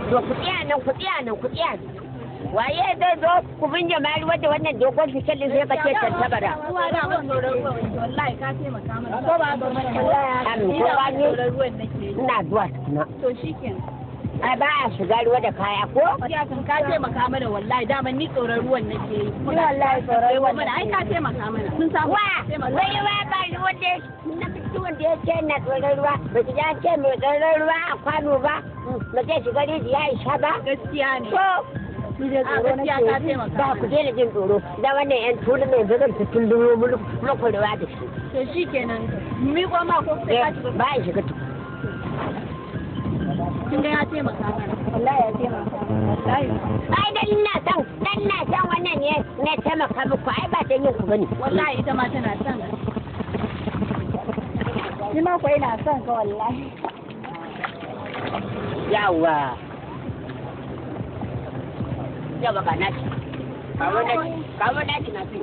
To ku tsaya nan ku tsaya nan ku tsaya. Waye zai zo ku binje mari wadda wannan dogon fitilin sai ka ce tantabara. Wallahi ka taimaka mana. Ko ba ga mana Amin ko ba ni ina zuwa tukuna. to shikenan. Ai ba a shiga ruwa da kaya ko? Ya kan ka taimaka mana wallahi dama ni tsoron ruwan nake yi. Ni wallahi tsoron ruwan mana ai ka taimaka mana. Mun samu wai ba ruwan da na fiti wanda ya ce na tsoron ruwa ba ki ya ce mai tsoron ruwa a kwano ba ba zai shiga rijiya ya sha ba. gaskiya ne. To ni da tsoro na ke ba ku daina jin tsoro da wannan yan tulu ne da zan fitin duro muku ruwa da shi. To shikenan mi goma ko sai ka ci ba ya shiga tuku. kin ga ya taimaka mana. Wallahi ya taimaka. Wallahi. Ai dan ina san wannan ne taimaka muku ai ba dan yin ku bane. Wallahi ita ma tana son. Ni ma ko ina son ka wallahi. Yawa. Yawa ga naci. Kawo naci na fi